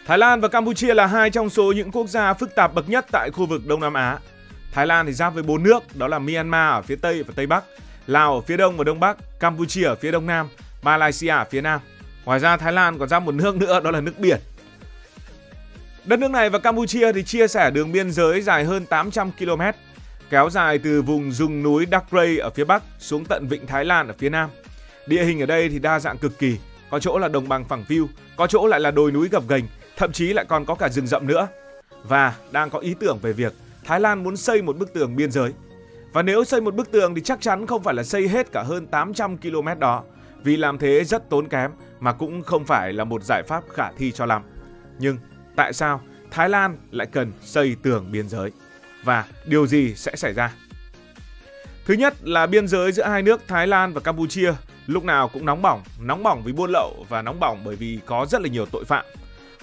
Thái Lan và Campuchia là hai trong số những quốc gia phức tạp bậc nhất tại khu vực Đông Nam Á. Thái Lan thì giáp với 4 nước, đó là Myanmar ở phía Tây và Tây Bắc, Lào ở phía Đông và Đông Bắc, Campuchia ở phía Đông Nam, Malaysia ở phía Nam. Ngoài ra Thái Lan còn giáp một nước nữa, đó là nước biển. Đất nước này và Campuchia thì chia sẻ đường biên giới dài hơn 800 km, kéo dài từ vùng rừng núi Đắc Rây ở phía Bắc xuống tận vịnh Thái Lan ở phía Nam. Địa hình ở đây thì đa dạng cực kỳ, có chỗ là đồng bằng phẳng phiu, có chỗ lại là đồi núi gập ghềnh, thậm chí lại còn có cả rừng rậm nữa. Và đang có ý tưởng về việc Thái Lan muốn xây một bức tường biên giới. Và nếu xây một bức tường thì chắc chắn không phải là xây hết cả hơn 800 km đó, vì làm thế rất tốn kém mà cũng không phải là một giải pháp khả thi cho lắm. Nhưng tại sao Thái Lan lại cần xây tường biên giới? Và điều gì sẽ xảy ra? Thứ nhất là biên giới giữa hai nước Thái Lan và Campuchia lúc nào cũng nóng bỏng vì buôn lậu và nóng bỏng bởi vì có rất là nhiều tội phạm.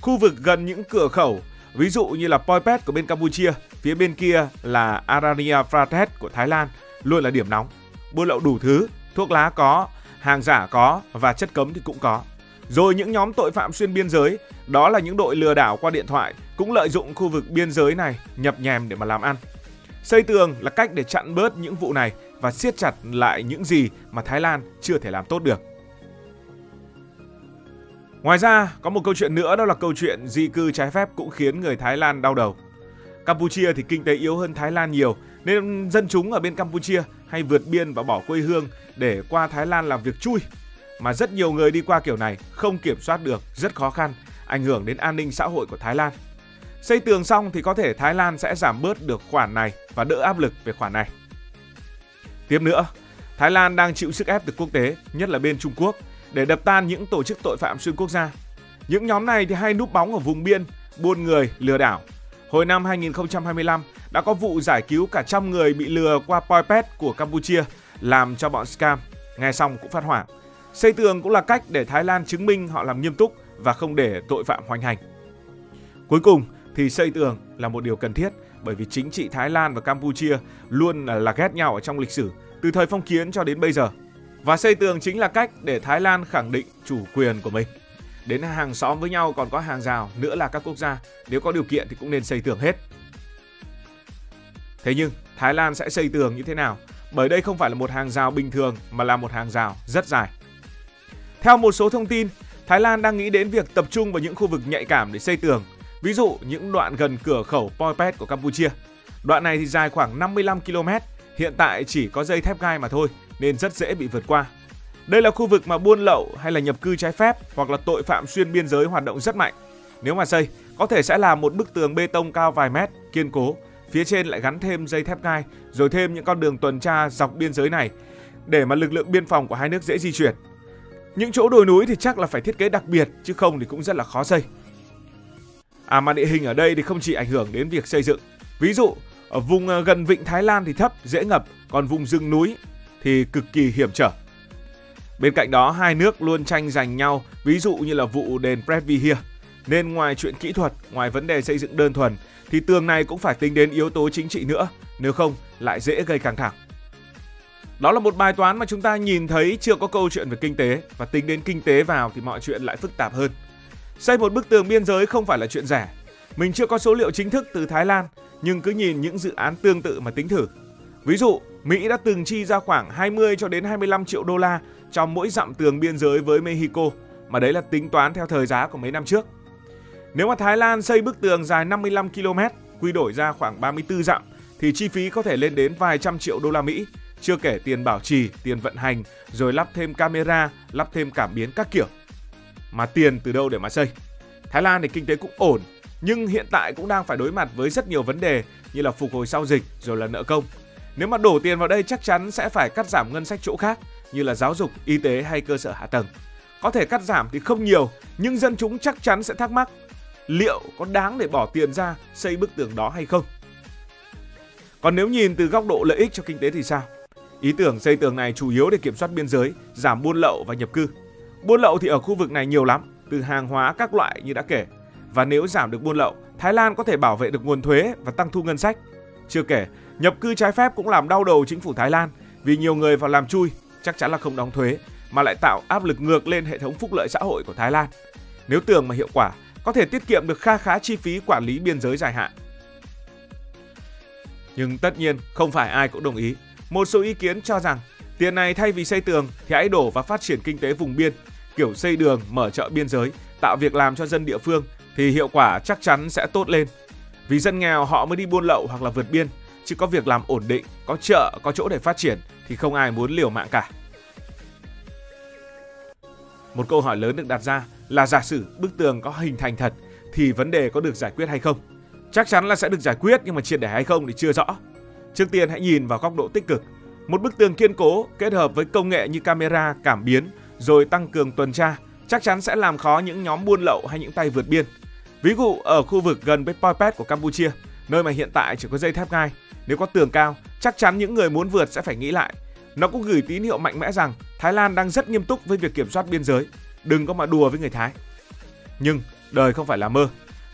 Khu vực gần những cửa khẩu, ví dụ như là Poi Pet của bên Campuchia, phía bên kia là Arania Pratet của Thái Lan, luôn là điểm nóng. Buôn lậu đủ thứ, thuốc lá có, hàng giả có và chất cấm thì cũng có. Rồi những nhóm tội phạm xuyên biên giới, đó là những đội lừa đảo qua điện thoại, cũng lợi dụng khu vực biên giới này nhập nhèm để mà làm ăn. Xây tường là cách để chặn bớt những vụ này và siết chặt lại những gì mà Thái Lan chưa thể làm tốt được. Ngoài ra, có một câu chuyện nữa, đó là câu chuyện di cư trái phép cũng khiến người Thái Lan đau đầu. Campuchia thì kinh tế yếu hơn Thái Lan nhiều, nên dân chúng ở bên Campuchia hay vượt biên và bỏ quê hương để qua Thái Lan làm việc chui. Mà rất nhiều người đi qua kiểu này không kiểm soát được, rất khó khăn, ảnh hưởng đến an ninh xã hội của Thái Lan. Xây tường xong thì có thể Thái Lan sẽ giảm bớt được khoản này và đỡ áp lực về khoản này. Tiếp nữa, Thái Lan đang chịu sức ép từ quốc tế, nhất là bên Trung Quốc, để đập tan những tổ chức tội phạm xuyên quốc gia. Những nhóm này thì hay núp bóng ở vùng biên, buôn người, lừa đảo. Hồi năm 2025 đã có vụ giải cứu cả trăm người bị lừa qua Poi Pet của Campuchia, làm cho bọn scam nghe xong cũng phát hoảng. Xây tường cũng là cách để Thái Lan chứng minh họ làm nghiêm túc và không để tội phạm hoành hành. Cuối cùng thì xây tường là một điều cần thiết, bởi vì chính trị Thái Lan và Campuchia luôn là ghét nhau ở trong lịch sử, từ thời phong kiến cho đến bây giờ. Và xây tường chính là cách để Thái Lan khẳng định chủ quyền của mình. Đến hàng xóm với nhau còn có hàng rào, nữa là các quốc gia, nếu có điều kiện thì cũng nên xây tường hết. Thế nhưng Thái Lan sẽ xây tường như thế nào? Bởi đây không phải là một hàng rào bình thường mà là một hàng rào rất dài. Theo một số thông tin, Thái Lan đang nghĩ đến việc tập trung vào những khu vực nhạy cảm để xây tường. Ví dụ những đoạn gần cửa khẩu Poi Pet của Campuchia. Đoạn này thì dài khoảng 55 km, hiện tại chỉ có dây thép gai mà thôi nên rất dễ bị vượt qua. Đây là khu vực mà buôn lậu hay là nhập cư trái phép hoặc là tội phạm xuyên biên giới hoạt động rất mạnh. Nếu mà xây, có thể sẽ là một bức tường bê tông cao vài mét, kiên cố. Phía trên lại gắn thêm dây thép gai, rồi thêm những con đường tuần tra dọc biên giới này để mà lực lượng biên phòng của hai nước dễ di chuyển. Những chỗ đồi núi thì chắc là phải thiết kế đặc biệt, chứ không thì cũng rất là khó xây. Mà địa hình ở đây thì không chỉ ảnh hưởng đến việc xây dựng. Ví dụ, ở vùng gần vịnh Thái Lan thì thấp, dễ ngập, còn vùng rừng núi thì cực kỳ hiểm trở. Bên cạnh đó, hai nước luôn tranh giành nhau, ví dụ như là vụ đền Previer. Nên ngoài chuyện kỹ thuật, ngoài vấn đề xây dựng đơn thuần, thì tường này cũng phải tính đến yếu tố chính trị nữa, nếu không lại dễ gây căng thẳng. Đó là một bài toán mà chúng ta nhìn thấy chưa có câu chuyện về kinh tế, và tính đến kinh tế vào thì mọi chuyện lại phức tạp hơn. Xây một bức tường biên giới không phải là chuyện rẻ. Mình chưa có số liệu chính thức từ Thái Lan, nhưng cứ nhìn những dự án tương tự mà tính thử. Ví dụ, Mỹ đã từng chi ra khoảng 20 cho đến 25 triệu đô la cho mỗi dặm tường biên giới với Mexico, mà đấy là tính toán theo thời giá của mấy năm trước. Nếu mà Thái Lan xây bức tường dài 55 km, quy đổi ra khoảng 34 dặm, thì chi phí có thể lên đến vài trăm triệu đô la Mỹ, chưa kể tiền bảo trì, tiền vận hành, rồi lắp thêm camera, lắp thêm cảm biến các kiểu. Mà tiền từ đâu để mà xây? Thái Lan thì kinh tế cũng ổn, nhưng hiện tại cũng đang phải đối mặt với rất nhiều vấn đề như là phục hồi sau dịch, rồi là nợ công. Nếu mà đổ tiền vào đây chắc chắn sẽ phải cắt giảm ngân sách chỗ khác như là giáo dục, y tế hay cơ sở hạ tầng. Có thể cắt giảm thì không nhiều, nhưng dân chúng chắc chắn sẽ thắc mắc liệu có đáng để bỏ tiền ra xây bức tường đó hay không. Còn nếu nhìn từ góc độ lợi ích cho kinh tế thì sao? Ý tưởng xây tường này chủ yếu để kiểm soát biên giới, giảm buôn lậu và nhập cư. Buôn lậu thì ở khu vực này nhiều lắm, từ hàng hóa các loại như đã kể. Và nếu giảm được buôn lậu, Thái Lan có thể bảo vệ được nguồn thuế và tăng thu ngân sách. Chưa kể, nhập cư trái phép cũng làm đau đầu chính phủ Thái Lan, vì nhiều người vào làm chui chắc chắn là không đóng thuế, mà lại tạo áp lực ngược lên hệ thống phúc lợi xã hội của Thái Lan. Nếu tường mà hiệu quả, có thể tiết kiệm được kha khá chi phí quản lý biên giới dài hạn. Nhưng tất nhiên không phải ai cũng đồng ý. Một số ý kiến cho rằng tiền này thay vì xây tường thì hãy đổ vào phát triển kinh tế vùng biên, kiểu xây đường, mở chợ biên giới, tạo việc làm cho dân địa phương thì hiệu quả chắc chắn sẽ tốt lên. Vì dân nghèo họ mới đi buôn lậu hoặc là vượt biên, chứ có việc làm ổn định, có chợ, có chỗ để phát triển thì không ai muốn liều mạng cả. Một câu hỏi lớn được đặt ra là giả sử bức tường có hình thành thật thì vấn đề có được giải quyết hay không? Chắc chắn là sẽ được giải quyết, nhưng mà triệt để hay không thì chưa rõ. Trước tiên hãy nhìn vào góc độ tích cực. Một bức tường kiên cố kết hợp với công nghệ như camera, cảm biến rồi tăng cường tuần tra chắc chắn sẽ làm khó những nhóm buôn lậu hay những tay vượt biên. Ví dụ ở khu vực gần với Poi Pet của Campuchia, nơi mà hiện tại chỉ có dây thép gai, nếu có tường cao, chắc chắn những người muốn vượt sẽ phải nghĩ lại. Nó cũng gửi tín hiệu mạnh mẽ rằng Thái Lan đang rất nghiêm túc với việc kiểm soát biên giới, đừng có mà đùa với người Thái. Nhưng đời không phải là mơ.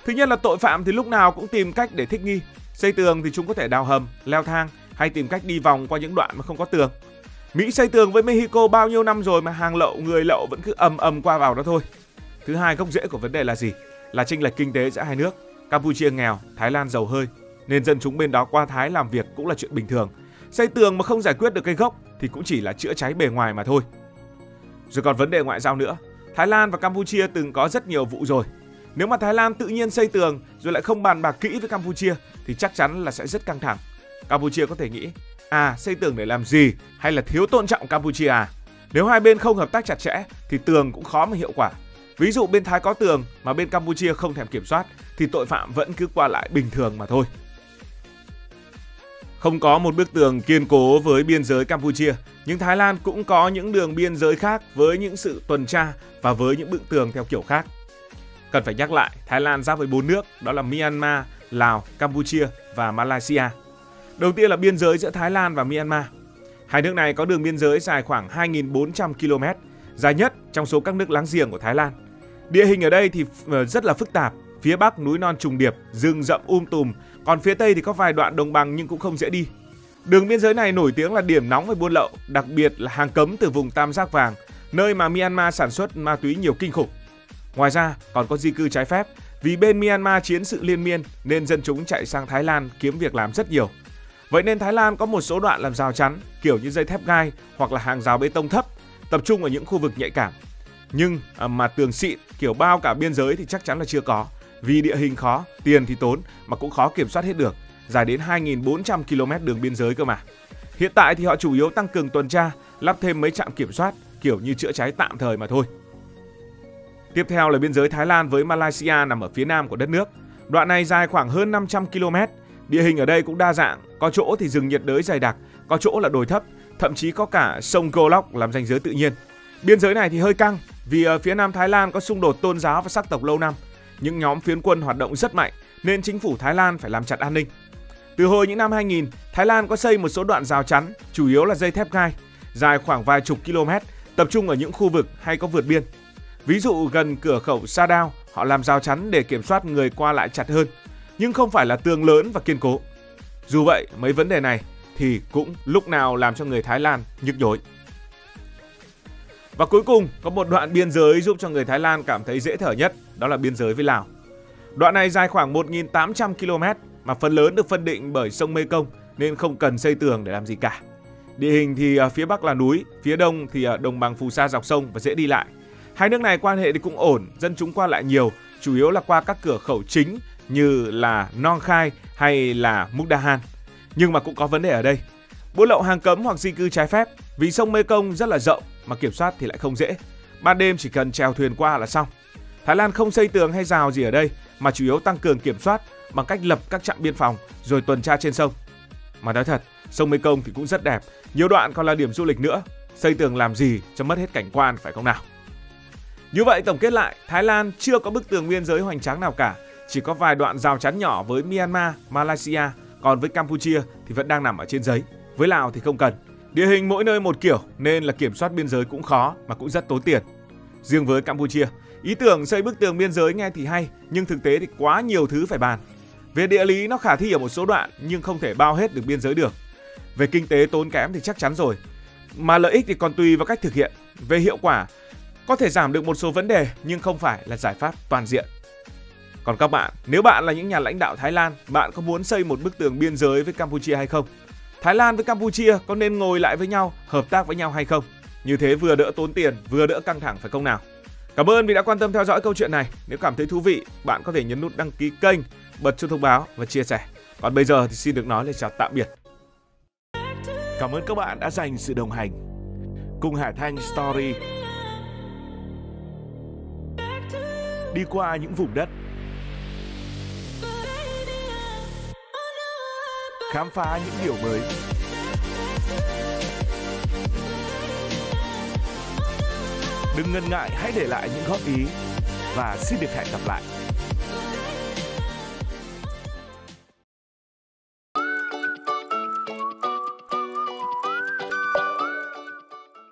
Thứ nhất là tội phạm thì lúc nào cũng tìm cách để thích nghi. Xây tường thì chúng có thể đào hầm, leo thang hay tìm cách đi vòng qua những đoạn mà không có tường. Mỹ xây tường với Mexico bao nhiêu năm rồi mà hàng lậu, người lậu vẫn cứ ầm qua vào đó thôi. Thứ hai, gốc rễ của vấn đề là gì? Là chênh lệch kinh tế giữa hai nước. Campuchia nghèo, Thái Lan giàu hơi, nên dân chúng bên đó qua Thái làm việc cũng là chuyện bình thường. Xây tường mà không giải quyết được cái gốc thì cũng chỉ là chữa cháy bề ngoài mà thôi. Rồi còn vấn đề ngoại giao nữa. Thái Lan và Campuchia từng có rất nhiều vụ rồi. Nếu mà Thái Lan tự nhiên xây tường rồi lại không bàn bạc kỹ với Campuchia thì chắc chắn là sẽ rất căng thẳng. Campuchia có thể nghĩ, xây tường để làm gì, hay là thiếu tôn trọng Campuchia à? Nếu hai bên không hợp tác chặt chẽ thì tường cũng khó mà hiệu quả. Ví dụ bên Thái có tường mà bên Campuchia không thèm kiểm soát thì tội phạm vẫn cứ qua lại bình thường mà thôi. Không có một bức tường kiên cố với biên giới Campuchia, nhưng Thái Lan cũng có những đường biên giới khác với những sự tuần tra và với những bức tường theo kiểu khác. Cần phải nhắc lại, Thái Lan giáp với 4 nước, đó là Myanmar, Lào, Campuchia và Malaysia. Đầu tiên là biên giới giữa Thái Lan và Myanmar. Hai nước này có đường biên giới dài khoảng 2.400 km, dài nhất trong số các nước láng giềng của Thái Lan. Địa hình ở đây thì rất là phức tạp. Phía Bắc núi non trùng điệp, rừng rậm tùm, còn phía Tây thì có vài đoạn đồng bằng nhưng cũng không dễ đi. Đường biên giới này nổi tiếng là điểm nóng về buôn lậu, đặc biệt là hàng cấm từ vùng Tam Giác Vàng, nơi mà Myanmar sản xuất ma túy nhiều kinh khủng. Ngoài ra còn có di cư trái phép, vì bên Myanmar chiến sự liên miên nên dân chúng chạy sang Thái Lan kiếm việc làm rất nhiều. Vậy nên Thái Lan có một số đoạn làm rào chắn kiểu như dây thép gai hoặc là hàng rào bê tông thấp, tập trung ở những khu vực nhạy cảm. Nhưng mà tường xịn kiểu bao cả biên giới thì chắc chắn là chưa có, vì địa hình khó, tiền thì tốn mà cũng khó kiểm soát hết được, dài đến 2.400 km đường biên giới cơ mà. Hiện tại thì họ chủ yếu tăng cường tuần tra, lắp thêm mấy trạm kiểm soát kiểu như chữa cháy tạm thời mà thôi. Tiếp theo là biên giới Thái Lan với Malaysia nằm ở phía nam của đất nước. Đoạn này dài khoảng hơn 500 km. Địa hình ở đây cũng đa dạng, có chỗ thì rừng nhiệt đới dày đặc, có chỗ là đồi thấp, thậm chí có cả sông Golok làm ranh giới tự nhiên. Biên giới này thì hơi căng vì ở phía nam Thái Lan có xung đột tôn giáo và sắc tộc lâu năm. Những nhóm phiến quân hoạt động rất mạnh nên chính phủ Thái Lan phải làm chặt an ninh. Từ hồi những năm 2000, Thái Lan có xây một số đoạn rào chắn, chủ yếu là dây thép gai, dài khoảng vài chục km, tập trung ở những khu vực hay có vượt biên. Ví dụ gần cửa khẩu Sa Đao, họ làm rào chắn để kiểm soát người qua lại chặt hơn, nhưng không phải là tường lớn và kiên cố. Dù vậy, mấy vấn đề này thì cũng lúc nào làm cho người Thái Lan nhức nhối. Và cuối cùng, có một đoạn biên giới giúp cho người Thái Lan cảm thấy dễ thở nhất, đó là biên giới với Lào. Đoạn này dài khoảng 1.800 km, mà phần lớn được phân định bởi sông Mekong nên không cần xây tường để làm gì cả. Địa hình thì phía Bắc là núi, phía Đông thì đồng bằng phù sa dọc sông và dễ đi lại. Hai nước này quan hệ thì cũng ổn, dân chúng qua lại nhiều, chủ yếu là qua các cửa khẩu chính như là Nong Khai hay là Mukdahan. Nhưng mà cũng có vấn đề ở đây. Buôn lậu hàng cấm hoặc di cư trái phép, vì sông Mekong rất là rộng mà kiểm soát thì lại không dễ. Ban đêm chỉ cần chèo thuyền qua là xong. Thái Lan không xây tường hay rào gì ở đây mà chủ yếu tăng cường kiểm soát bằng cách lập các trạm biên phòng rồi tuần tra trên sông. Mà nói thật, sông Mekong thì cũng rất đẹp, nhiều đoạn còn là điểm du lịch nữa. Xây tường làm gì cho mất hết cảnh quan phải không nào? Như vậy tổng kết lại, Thái Lan chưa có bức tường biên giới hoành tráng nào cả, chỉ có vài đoạn rào chắn nhỏ với Myanmar, Malaysia, còn với Campuchia thì vẫn đang nằm ở trên giấy, với Lào thì không cần. Địa hình mỗi nơi một kiểu nên là kiểm soát biên giới cũng khó mà cũng rất tốn tiền. Riêng với Campuchia, ý tưởng xây bức tường biên giới nghe thì hay, nhưng thực tế thì quá nhiều thứ phải bàn. Về địa lý nó khả thi ở một số đoạn nhưng không thể bao hết được biên giới được. Về kinh tế tốn kém thì chắc chắn rồi, mà lợi ích thì còn tùy vào cách thực hiện. Về hiệu quả, có thể giảm được một số vấn đề nhưng không phải là giải pháp toàn diện. Còn các bạn, nếu bạn là những nhà lãnh đạo Thái Lan, bạn có muốn xây một bức tường biên giới với Campuchia hay không? Thái Lan với Campuchia có nên ngồi lại với nhau, hợp tác với nhau hay không? Như thế vừa đỡ tốn tiền, vừa đỡ căng thẳng phải không nào? Cảm ơn vì đã quan tâm theo dõi câu chuyện này. Nếu cảm thấy thú vị, bạn có thể nhấn nút đăng ký kênh, bật chuông thông báo và chia sẻ. Còn bây giờ thì xin được nói lời chào tạm biệt. Cảm ơn các bạn đã dành sự đồng hành cùng Hải Thanh Story đi qua những vùng đất, khám phá những điều mới. Đừng ngần ngại, hãy để lại những góp ý và xin được hẹn gặp lại.